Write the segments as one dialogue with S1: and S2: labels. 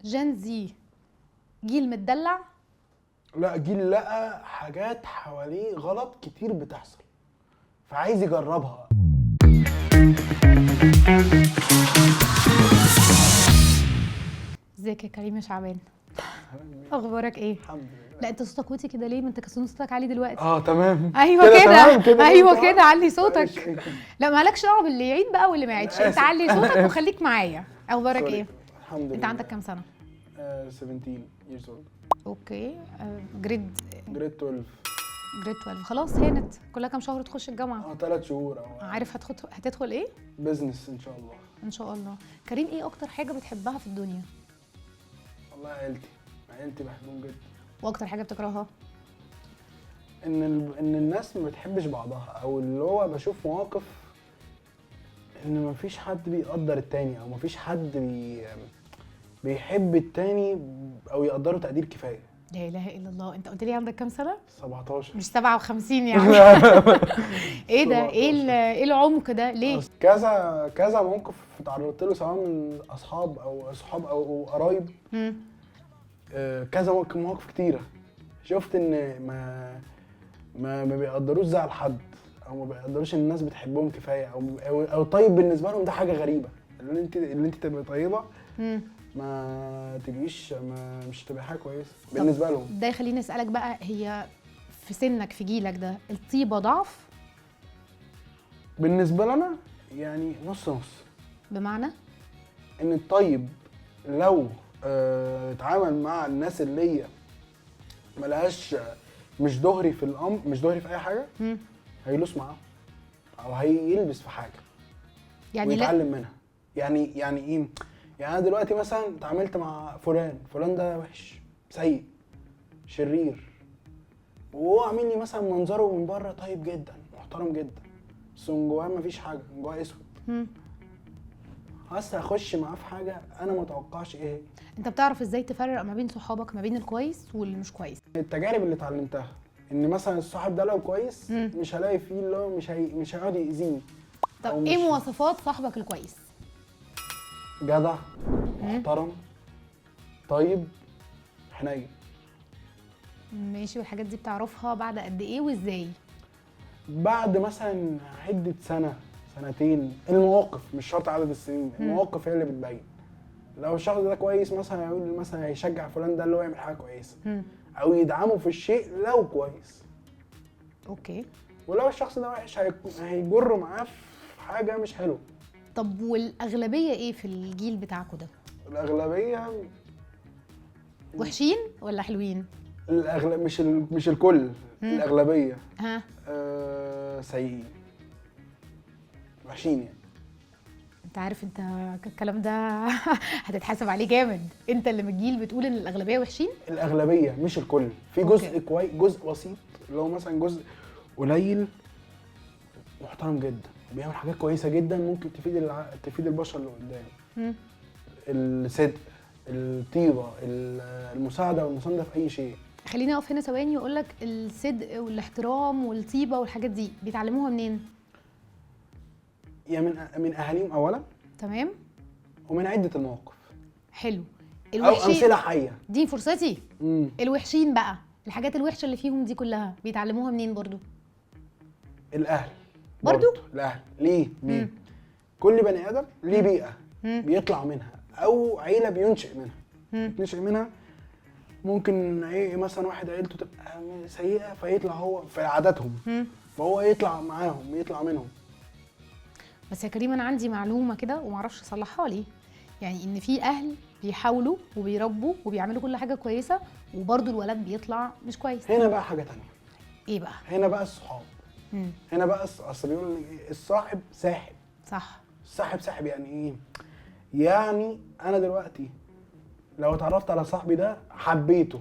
S1: جين زي جيل متدلع؟
S2: لا، جيل لقى حاجات حواليه غلط كتير بتحصل فعايز يجربها.
S1: ازيك يا كريم يا شعبان؟ اخبارك ايه؟
S2: الحمد لله.
S1: لا انت صوتك وطي كده ليه؟ ما انت كان صوتك عالي دلوقتي.
S2: تمام.
S1: ايوه
S2: تمام
S1: كده ايوه
S2: تمام.
S1: كده علي صوتك.
S2: ماشي.
S1: لا مالكش دعوه باللي يعيد بقى واللي ما يعيدش، انت
S2: آسف.
S1: علي صوتك وخليك معايا. اخبارك
S2: سوري.
S1: ايه؟
S2: الحمد لله.
S1: انت عندك كام سنه؟
S2: 17 years old.
S1: اوكي. جريد
S2: جريد 12.
S1: جريد 12 خلاص هانت، كلها كام شهر تخش الجامعه؟
S2: 3 شهور
S1: عارف هتدخل ايه؟
S2: بزنس ان شاء الله.
S1: ان شاء الله. كريم ايه اكتر حاجه بتحبها في الدنيا؟
S2: والله عيلتي بحبهم جدا.
S1: واكتر حاجه بتكرهها؟
S2: ان الناس ما بتحبش بعضها، او اللي هو بشوف مواقف ان مفيش حد بيقدر التاني، او مفيش حد بيحب التاني او يقدره تقدير كفايه.
S1: لا اله الا الله. انت قلت لي عندك كام سنه؟
S2: 17.
S1: مش 57 يعني. ايه ده؟ ايه العمق ده ليه؟
S2: كذا موقف اتعرضت له، سواء من اصحاب او قرايب. كذا مواقف كتيره شفت ان ما بيقدروش زعل حد، او ما بيقدروش ان الناس بتحبهم كفايه، او طيب بالنسبه لهم ده حاجه غريبه. اللي انت تبقى طيبه ما تبقيش مش هتبقى حاجه كويسه بالنسبه لهم.
S1: ده يخليني اسالك بقى، هي في سنك في جيلك ده الطيبه ضعف؟
S2: بالنسبه لنا يعني نص نص.
S1: بمعنى
S2: ان الطيب لو اتعامل مع الناس اللي هي ملهاش مش دغري في الامر، مش دغري في اي حاجه، هيلوس معاهم او هيلبس في حاجه
S1: يعني
S2: ويتعلم منها. يعني ايه؟ يعني انا دلوقتي مثلا اتعاملت مع فلان ده وحش، سيء، شرير، وهو عامل لي مثلا منظره من بره طيب جدا محترم جدا، بس من جواه مفيش حاجه، من جواه اسود. بس هخش معاه في حاجه انا ما اتوقعش ايه هي.
S1: انت بتعرف ازاي تفرق ما بين صحابك، ما بين الكويس واللي مش كويس؟
S2: التجارب اللي اتعلمتها ان مثلا الصاحب ده لو كويس مش هلاقي فيه اللي هو مش هيقعد يأذيني.
S1: طب ايه مواصفات صاحبك الكويس؟
S2: جدع، محترم، طيب، حنين.
S1: ماشي. والحاجات دي بتعرفها بعد قد ايه وازاي؟
S2: بعد مثلا عدة سنة سنتين. المواقف مش شرط عدد السنين، المواقف هي اللي بتبين. لو الشخص ده كويس مثلا هيقول مثلا هيشجع فلان ده اللي هو يعمل حاجة كويسة، او يدعمه في الشيء لو كويس.
S1: اوكي.
S2: ولو الشخص ده وحش هيجر معاه في حاجة مش حلوة.
S1: طب والاغلبيه ايه في الجيل بتاعكوا ده؟
S2: الأغلبية
S1: وحشين ولا حلوين؟
S2: مش الكل. الأغلبية سيئين، وحشين يعني.
S1: انت عارف انت الكلام ده هتتحاسب عليه جامد. انت اللي من الجيل بتقول ان الاغلبيه وحشين؟
S2: الأغلبية مش الكل. في جزء كويس، جزء بسيط، اللي هو مثلا جزء قليل محترم جدا، بيعمل حاجات كويسة جدا ممكن تفيد البشر اللي قدام. الصدق، الطيبة، المساعدة والمساندة في أي شيء.
S1: خليني اقف هنا ثواني واقول لك، الصدق والاحترام والطيبه والحاجات دي بيتعلموها منين؟
S2: يعني من اهاليهم اولا،
S1: تمام،
S2: ومن عده المواقف.
S1: حلو.
S2: او امثله حيه.
S1: دي فرصتي. الوحشين بقى، الحاجات الوحشه اللي فيهم دي كلها بيتعلموها منين برضو؟
S2: الاهل
S1: برضو.
S2: الاهل ليه كل بني ادم ليه بيئه بيطلع منها، او عيله بينشئ منها. ممكن مثلا واحد عيلته تبقى سيئه فيطلع هو في عاداتهم، فهو يطلع معاهم، يطلع منهم.
S1: بس يا كريم انا عندي معلومه كده ومعرفش اصلحها لي، يعني ان في اهل بيحاولوا وبيربوا وبيعملوا كل حاجه كويسه وبرضه الولد بيطلع مش كويس.
S2: هنا بقى حاجه تانية.
S1: ايه بقى؟
S2: هنا بقى الصحاب. هنا بقى اصل بيقولوا الصاحب ساحب.
S1: صح.
S2: الصاحب ساحب يعني ايه؟ يعني انا دلوقتي لو اتعرفت على صاحبي ده حبيته،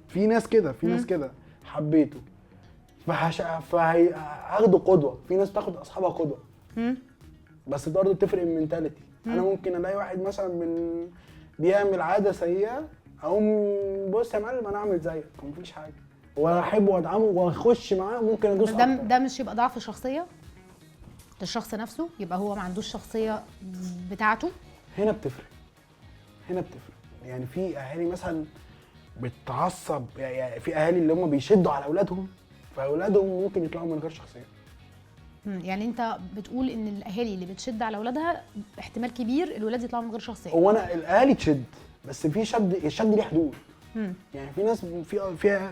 S2: في ناس كده حبيته، فهاخده قدوه. في ناس بتاخد اصحابها قدوه، بس برضه بتفرق المنتاليتي. انا ممكن الاقي واحد مثلا بيعمل عاده سيئه، اقوم بص يا معلم انا اعمل زيك ومفيش حاجه، واحبه وادعمه واخش معاه، ممكن ادوس اكتر.
S1: ده مش يبقى ضعف شخصيه؟ ده الشخص نفسه يبقى هو ما عندوش شخصيه بتاعته.
S2: هنا بتفرق. يعني في اهالي مثلا بتعصب، يعني في اهالي اللي هم بيشدوا على اولادهم، فاولادهم ممكن يطلعوا من غير شخصيه.
S1: يعني انت بتقول ان الاهالي اللي بتشد على اولادها احتمال كبير الولاد يطلعوا من غير شخصيه.
S2: هو انا الاهالي تشد، بس في الشد ليه حدود.
S1: مم.
S2: يعني في ناس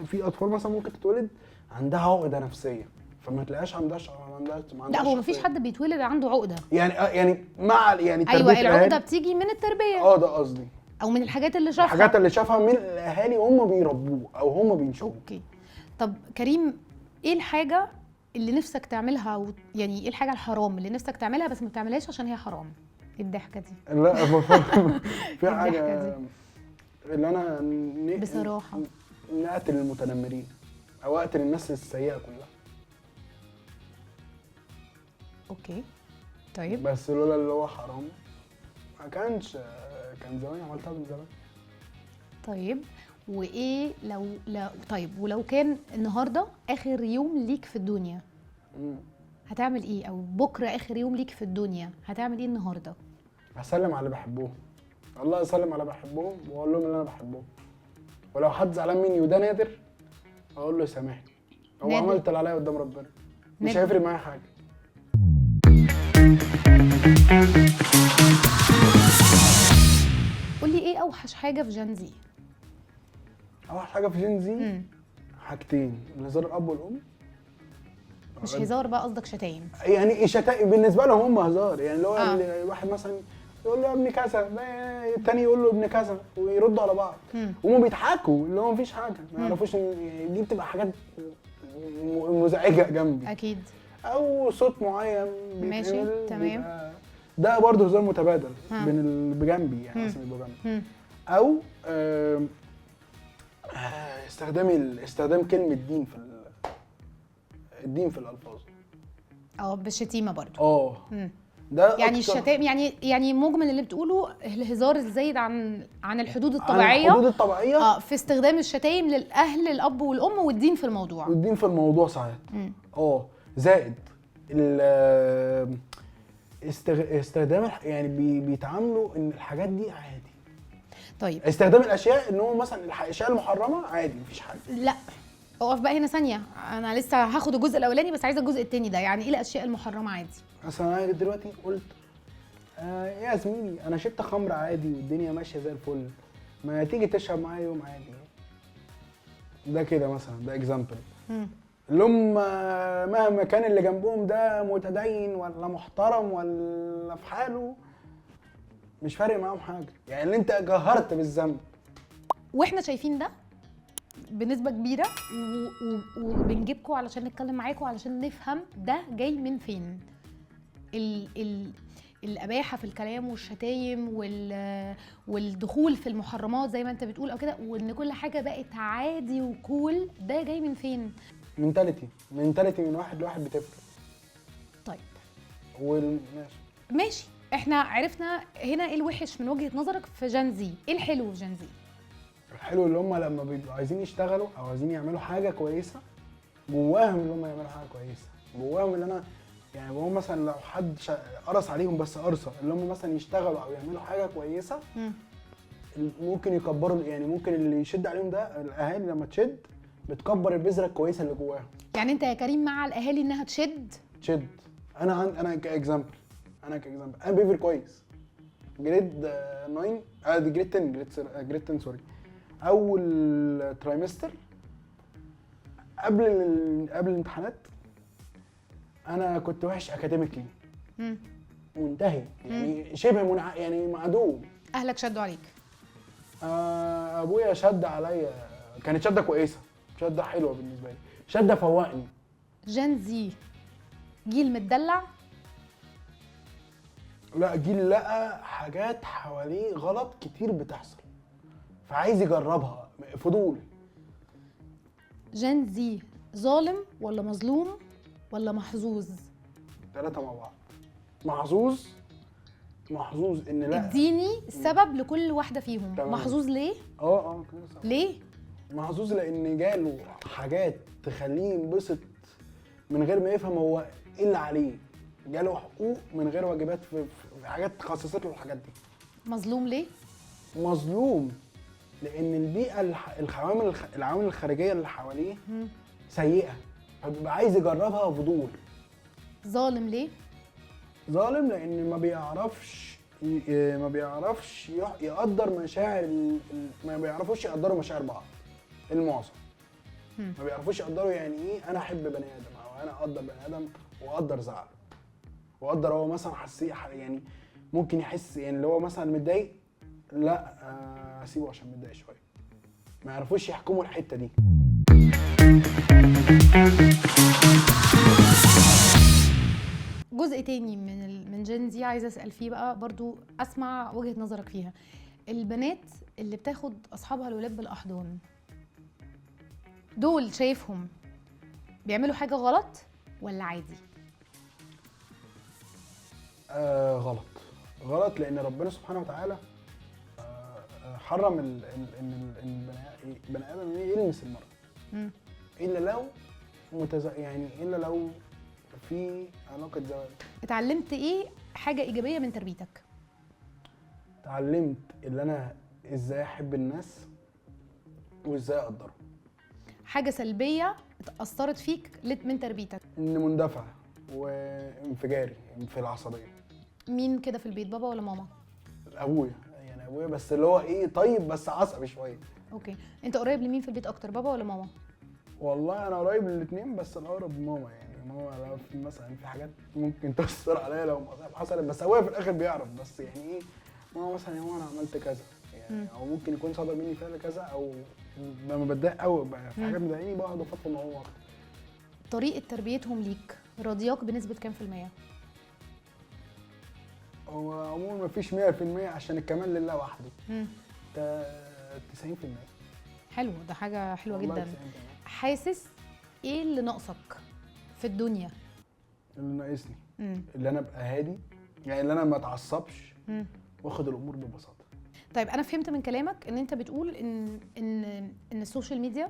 S2: في اطفال مثلا ممكن تتولد عندها عقده نفسيه، فما تلاقيش ما عندهاش
S1: لا هو مفيش حد بيتولد عنده عقده.
S2: يعني مع يعني تربيه
S1: ايوه العقده
S2: الأهالي.
S1: بتيجي من التربيه
S2: ده قصدي،
S1: او من الحاجات اللي شافها.
S2: الحاجات اللي شافها من الاهالي وهم بيربوه او هم بينشوه.
S1: اوكي. طب كريم، ايه الحاجه اللي نفسك تعملها يعني ايه الحاجه الحرام اللي نفسك تعملها بس ما بتعملهاش عشان هي حرام؟ إيه الضحكه دي؟
S2: لا في
S1: الضحكة
S2: حاجه
S1: دي.
S2: اللي انا
S1: بصراحه
S2: نقتل المتنمرين او اقتل الناس السيئه كلها.
S1: اوكي. طيب
S2: بس لولا اللي هو حرام ما كان زمان عملتها من زمان.
S1: طيب وايه طيب ولو كان النهارده اخر يوم ليك في الدنيا هتعمل ايه؟ او بكره اخر يوم ليك في الدنيا هتعمل ايه النهارده؟
S2: هسلم على اللي بحبهم، والله اسلم على اللي بحبهم واقول لهم اللي انا بحبهم، ولو حد زعلان مني وده نادر اقول له سامحني، هو
S1: نادر.
S2: عملت اللي عليا قدام ربنا، مش
S1: نادر.
S2: هيفرق معايا حاجه.
S1: قولي ايه اوحش حاجه في جنزي؟
S2: اول حاجه في جين زي حاجتين، هزار الاب والام.
S1: مش هزار بقى، قصدك شتايم؟
S2: يعني شتائم بالنسبه لهم هم هزار، يعني اللي هو
S1: آه.
S2: واحد مثلا يقول له يا ابن كذا، التاني يقول له ابن كذا ويردوا على بعض، وهم بيضحكوا اللي هو مفيش حاجه، ما يعرفوش ان دي بتبقى حاجات مزعجه جنبي.
S1: اكيد.
S2: او صوت معين
S1: ماشي،
S2: بيتعمل
S1: تمام.
S2: ده برضه هزار متبادل بين اللي بجنبي، يعني مثلا يبقوا جنبي. او استخدام كلمه الدين في الالفاظ.
S1: بالشتيمه برضو.
S2: ده
S1: يعني
S2: أكتر.
S1: الشتائم يعني مجمل اللي بتقوله الهزار الزايد عن الحدود الطبيعيه.
S2: عن الحدود الطبيعيه.
S1: في استخدام الشتايم للاهل الاب والام والدين في الموضوع.
S2: والدين في الموضوع ساعات. زائد استخدام يعني بيتعاملوا ان الحاجات دي عادي.
S1: طيب
S2: استخدام الاشياء ان هو مثلا الاشياء المحرمه عادي مفيش حاجه.
S1: لا اقف بقى هنا ثانيه، انا لسه هاخد الجزء الاولاني بس عايزه الجزء الثاني ده. يعني ايه الاشياء المحرمه عادي؟
S2: مثلا انا دلوقتي قلت يا زميلي انا شربت خمر عادي والدنيا ماشيه زي الفل، ما تيجي تشرب معايا يوم عادي. ده كده مثلا، ده اكزامبل. اللي هم مهما كان اللي جنبهم ده متدين ولا محترم ولا في حاله، مش فارق معاهم حاجه، يعني اللي انت جهرت بالذنب.
S1: واحنا شايفين ده بنسبه كبيره وبنجيبكم علشان نتكلم معاكم علشان نفهم ده جاي من فين. الاباحه في الكلام والشتايم والدخول في المحرمات زي ما انت بتقول او كده، وان كل حاجه بقت عادي وكول، ده جاي من فين؟
S2: منتاليتي من واحد لواحد بتفرق.
S1: طيب ماشي، احنا عرفنا هنا ايه الوحش من وجهه نظرك في جنزي. ايه الحلو في جنزي؟
S2: الحلو اللي هم لما بيبقوا عايزين يشتغلوا او عايزين يعملوا حاجه كويسه، جواهم اللي هم يعملوا حاجه كويسه، جواهم اللي انا يعني هم مثلا لو حد قرص عليهم بس قرصه، اللي هم مثلا يشتغلوا او يعملوا حاجه كويسه. ممكن يكبروا، يعني ممكن اللي يشد عليهم ده الاهالي لما تشد بتكبر البذره الكويسه اللي جواهم. يعني
S1: انت يا كريم مع الاهالي انها تشد؟
S2: انا كاكزامبل، انا بيفر كويس جريد 9 جريد 10 سوري، اول ترايمستر قبل الامتحانات انا كنت وحش اكاديميكلي منتهي، يعني شبه يعني معدوم.
S1: اهلك شدوا عليك؟
S2: ابويا شد عليا، كانت شده كويسه، شده حلوه بالنسبه لي، شده فوقني.
S1: جنزي جيل متدلع؟
S2: لا، جيل لقى حاجات حواليه غلط كتير بتحصل فعايز يجربها، فضول.
S1: جنزي ظالم ولا مظلوم ولا محظوظ؟
S2: 3 مع بعض. محظوظ ان لا.
S1: اديني السبب لكل واحده فيهم.
S2: تمام.
S1: محظوظ ليه؟ ليه؟
S2: محظوظ لان جاله حاجات تخليه ينبسط من غير ما يفهم هو ايه اللي عليه، جاله حقوق من غير واجبات في حاجات خصصت له الحاجات دي.
S1: مظلوم ليه؟
S2: مظلوم لان البيئه العوامل الخارجيه اللي حواليه سيئه، فبيبقى عايز يجربها فضول.
S1: ظالم ليه؟
S2: ظالم لان ما بيعرفش يقدر مشاعر ما بيعرفوش يقدروا مشاعر بعض. المعظم ما بيعرفوش يقدروا يعني ايه انا احب بني ادم، او انا اقدر بني ادم واقدر زعله، واقدر هو مثلا يعني ممكن يحس يعني اللي هو مثلا متضايق، لا اسيبه عشان متضايق شويه. ما يعرفوش يحكموا الحته دي.
S1: جزء تاني من جين زي عايزه اسال فيه بقى برضو، اسمع وجهه نظرك فيها. البنات اللي بتاخد اصحابها الولاد بالاحضان دول شايفهم بيعملوا حاجه غلط ولا عادي؟
S2: غلط لان ربنا سبحانه وتعالى حرم ان البني ادم يلمس المرأة الا لو يعني الا لو في علاقه زواج.
S1: اتعلمت ايه حاجه ايجابيه من تربيتك؟
S2: اتعلمت اللي انا ازاي احب الناس وازاي اقدرهم.
S1: حاجه سلبيه اتاثرت فيك من تربيتك؟
S2: ان مندفع وانفجاري في العصبيه.
S1: مين كده في البيت، بابا ولا ماما؟
S2: ابويا، يعني ابويا بس اللي هو ايه طيب بس عصبي شويه.
S1: اوكي، انت قريب لمين في البيت اكتر، بابا ولا ماما؟
S2: والله انا قريب للاثنين، بس الاقرب ماما. يعني ماما لو في مثلا في حاجات ممكن تأثر عليا لو مصايب حصلت، بس ابويا في الاخر بيعرف. بس يعني ايه ماما مثلا يا ماما انا عملت كذا يعني او ممكن يكون صدر مني فعل كذا، او لما بتضايق قوي في حاجه مضايقاني بقعد افضفض مع هو اكتر.
S1: طريقه تربيتهم ليك راضياك بنسبه كام في المية؟
S2: هو عموما مفيش 100% عشان الكمال لله وحده. 90%.
S1: حلو، ده حاجه حلوه
S2: والله
S1: جدا.
S2: 90%.
S1: حاسس ايه اللي ناقصك في الدنيا؟
S2: اللي ناقصني اللي انا ابقى هادي، يعني اللي انا ما اتعصبش واخد الامور ببساطه.
S1: طيب انا فهمت من كلامك ان انت بتقول ان السوشيال ميديا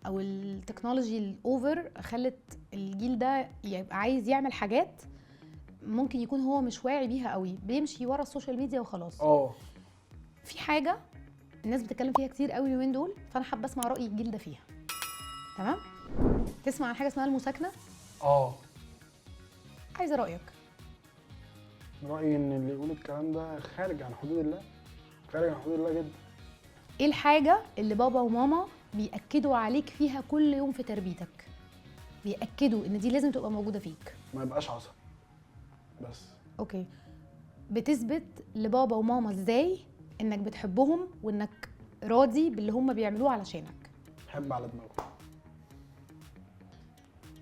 S1: او التكنولوجي الاوفر خلت الجيل ده يبقى عايز يعمل حاجات ممكن يكون هو مش واعي بيها قوي، بيمشي ورا السوشيال ميديا وخلاص. في حاجه الناس بتتكلم فيها كتير قوي اليومين دول، فانا حابه اسمع راي الجيل ده فيها. تمام؟ تسمع عن حاجه اسمها المساكنه؟ عايزه رايك.
S2: رايي ان اللي يقول الكلام ده خارج عن حدود الله، خارج عن حدود الله جدا.
S1: ايه الحاجه اللي بابا وماما بيأكدوا عليك فيها كل يوم في تربيتك، بيأكدوا ان دي لازم تبقى موجوده فيك؟
S2: ما يبقاش عصبي بس.
S1: اوكي، بتثبت لبابا وماما ازاي انك بتحبهم وانك راضي باللي هم بيعملوه علشانك؟
S2: حب على دماغهم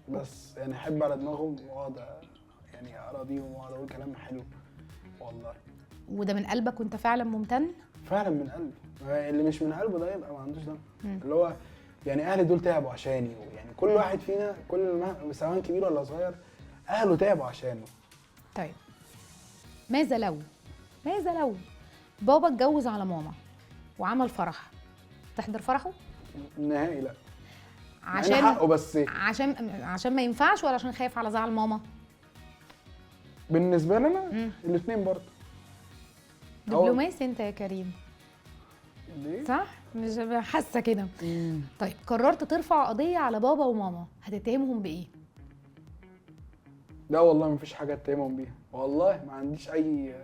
S2: بس، يعني حب على دماغهم واقعد يعني اراضيهم واقعد اقول كلام حلو والله.
S1: وده من قلبك وانت فعلا ممتن؟
S2: فعلا من قلبي. اللي مش من قلبه ده يبقى ما عندوش دم. اللي هو يعني اهلي دول تعبوا عشاني، ويعني كل واحد فينا سواء كبير ولا صغير اهله تعبوا عشانه.
S1: طيب ماذا لو بابا اتجوز على ماما وعمل فرح، تحضر فرحه؟
S2: نهائي لا.
S1: عشان
S2: حقه بس
S1: عشان ما ينفعش ولا عشان خايف على زعل ماما؟
S2: بالنسبه لنا الاثنين برضه.
S1: دبلوماسي انت يا كريم.
S2: ليه؟
S1: صح؟ مش حاسه كده. طيب قررت ترفع قضيه على بابا وماما، هتتهمهم بايه؟
S2: لا والله مفيش حاجه اتهمهم بيها، والله ما عنديش اي.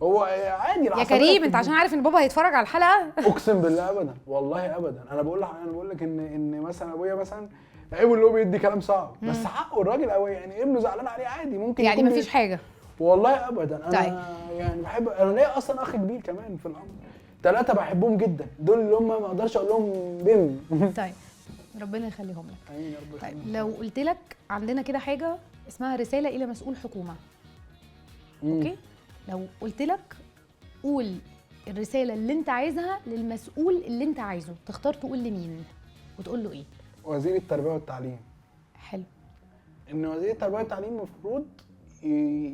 S2: هو عادي
S1: يا كريم انت عشان عارف ان بابا هيتفرج على الحلقه.
S2: اقسم بالله ابدا، والله ابدا. انا بقول لك ان مثلا ابويا مثلا عيبه اللي هو بيدي كلام صعب، بس حقه الراجل قوي، يعني ابنه زعلان عليه عادي ممكن
S1: يعني مفيش حاجه.
S2: والله ابدا. انا
S1: طيب.
S2: يعني بحب، انا ليا اصلا اخ كبير كمان في العمر، 3 بحبهم جدا، دول اللي هم ما اقدرش اقول لهم بم.
S1: طيب ربنا يخليهم لك.
S2: امين يا رب.
S1: طيب لو قلت لك عندنا كده حاجه اسمها رساله الى مسؤول حكومه، اوكي؟ لو قلت لك قول الرساله اللي انت عايزها للمسؤول اللي انت عايزه، تختار تقول لمين وتقول له ايه؟
S2: وزير التربيه والتعليم.
S1: حلو.
S2: ان وزير التربيه والتعليم المفروض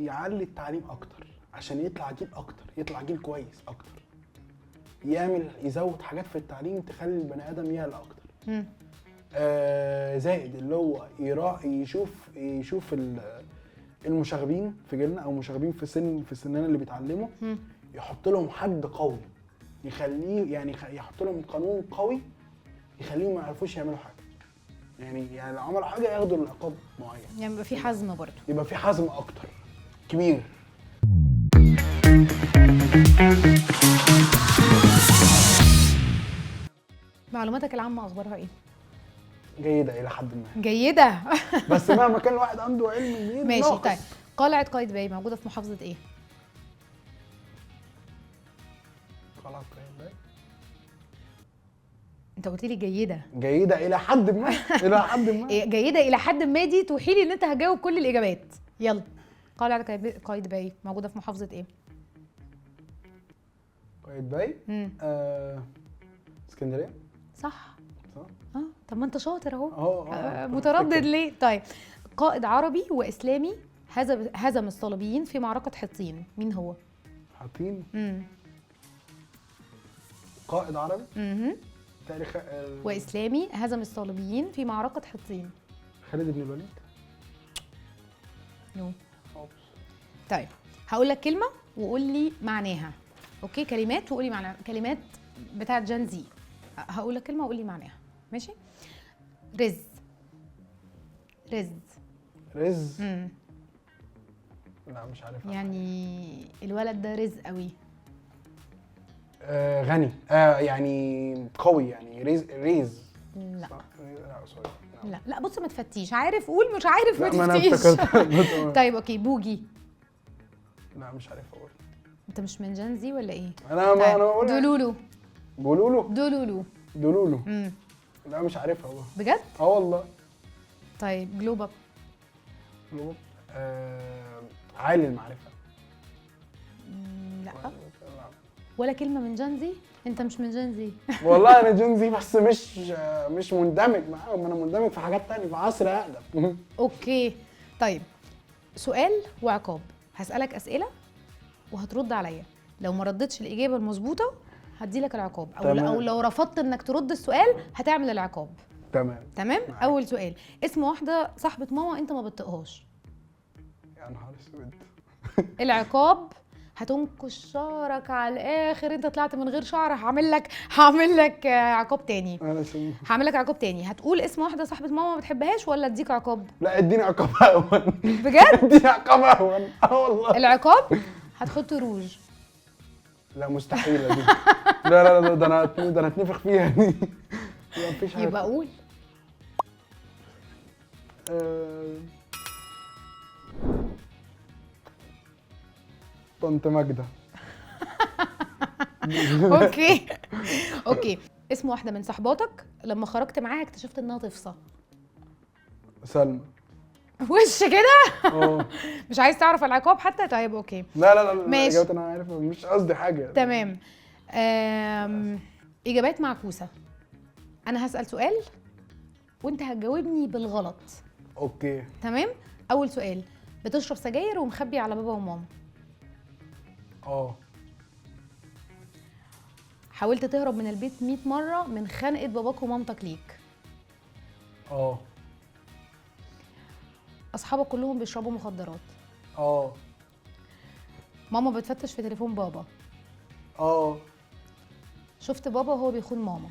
S2: يعلي التعليم اكتر عشان يطلع جيل اكتر، يطلع جيل كويس اكتر، يزود حاجات في التعليم تخلي البني ادم يعلى اكتر. زائد اللي هو يشوف المشاغبين في جيلنا او مشاغبين في سننا اللي بيتعلموا، يحط لهم حد قوي يخليه يعني يحط لهم قانون قوي يخليهم ما يعرفوش يعملوا حاجه. يعني لو عملوا حاجه ياخدوا العقاب معين،
S1: يعني يبقى في حزم برضه.
S2: يبقى في حزم اكتر كبير.
S1: معلوماتك العامه اخبارها ايه؟
S2: جيده الى حد ما،
S1: جيده.
S2: بس مهما كان الواحد عنده علم كبير
S1: ماشي.
S2: ناقص.
S1: طيب قلعه قايتباي موجوده في محافظه ايه؟
S2: قلعة قايتباي
S1: انت قلت لي جيده.
S2: جيده الى حد ما. الى حد ما.
S1: جيده الى حد ما دي توحي لي ان انت هجاوب كل الاجابات. يلا. قلعه قايتباي موجوده في محافظه ايه؟
S2: قايتباي اسكندريه.
S1: صح.
S2: صح.
S1: طب ما انت شاطر اهو.
S2: اه
S1: متردد
S2: فكرة.
S1: ليه؟ طيب قائد عربي واسلامي هزم الصليبيين في معركه حطين، مين هو؟
S2: حاطين قائد عربي تاريخ
S1: واسلامي هزم الصليبيين في معركه حطين.
S2: خالد بن الوليد.
S1: نو. طيب هقول لك كلمه وقول لي معناها. اوكي، كلمات وقولي معناها، كلمات بتاعت جان زي. هقول لك كلمه وقول لي معناها، ماشي؟ رز.
S2: رز. لا مش عارفها.
S1: يعني الولد ده رزق قوي.
S2: غني. يعني قوي، يعني ريز.
S1: لا.
S2: لا سوري.
S1: لا بص ما تفتيش، عارف قول، مش عارف ما
S2: لا ما انا
S1: تفتيش.
S2: افتكرت.
S1: طيب اوكي، بوجي.
S2: لا مش عارف اقول.
S1: انت مش من جان زي ولا ايه؟
S2: انا ما انا بقول.
S1: دولولو.
S2: دولولو. لا مش عارفها والله.
S1: بجد؟
S2: والله.
S1: طيب جلوب.
S2: عالي المعرفه.
S1: لا ولا كلمه من جان زي. انت مش من جان زي.
S2: والله انا جنزي بس مش مندمج معاهم، انا مندمج في حاجات تانية في عصر اقدم.
S1: اوكي طيب سؤال وعقاب. هسألك أسئلة وهترد عليا، لو ما ردتش الإجابة المظبوطة هدي لك العقاب، أو لو رفضت إنك ترد السؤال هتعمل العقاب. تمام. أول سؤال، اسم واحدة صاحبة ماما أنت ما بتطقهاش.
S2: يا نهار اسود.
S1: العقاب هتنكش شعرك على الآخر، أنت طلعت من غير شعر، هعمل لك عقاب تاني. هعمل لك عقاب تاني، هتقول اسم واحدة صاحبة ماما ما بتحبهاش ولا أديك عقاب؟
S2: لا اديني عقاب أهون.
S1: بجد؟
S2: اديني عقاب أهون. والله.
S1: العقاب هتحط روج.
S2: لا مستحيلة دي. لا ده انا اتنفخ فيها دي. لا مفيش حاجة.
S1: يبقى قول.
S2: طنط ماجدة.
S1: اوكي اسم واحدة من صحباتك لما خرجت معاها اكتشفت انها تفصى.
S2: سلمى.
S1: وش كده؟ مش عايز تعرف العقاب حتى؟ طيب اوكي.
S2: لا
S1: ماشي.
S2: اجابتي انا عارفها، مش قصدي حاجة.
S1: تمام. اجابات معكوسة. انا هسأل سؤال وانت هتجاوبني بالغلط.
S2: اوكي
S1: تمام. اول سؤال، بتشرب سجاير ومخبي على بابا وماما. حاولت تهرب من البيت 100 مرة من خنقة باباك ومامتك ليك. اصحابك كلهم بيشربوا مخدرات. ماما بتفتش في تليفون بابا. شفت بابا وهو بيخون ماما.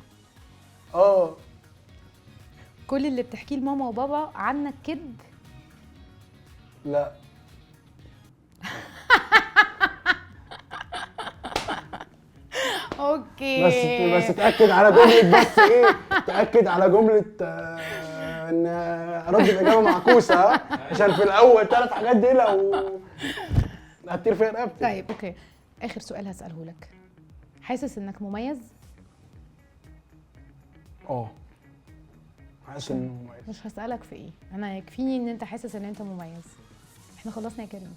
S1: كل اللي بتحكيه لماما وبابا عنك كذب.
S2: لا.
S1: اوكي
S2: بس تاكد على جمله، بس ايه، تاكد على جمله ان ارد الاجابه معكوسه، عشان في الاول 3 حاجات دي لو هتطير فيها رقبتي.
S1: طيب اوكي، اخر سؤال هساله لك، حاسس انك مميز؟
S2: حاسس انه مميز.
S1: مش هسالك في ايه، انا يكفيني ان انت حاسس ان انت مميز. احنا خلصنا يا كريم.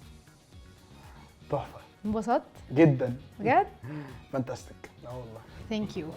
S2: تحفه.
S1: انبسطت
S2: جدا
S1: بجد.
S2: فانتاستيك. لا والله.
S1: ثانك يو.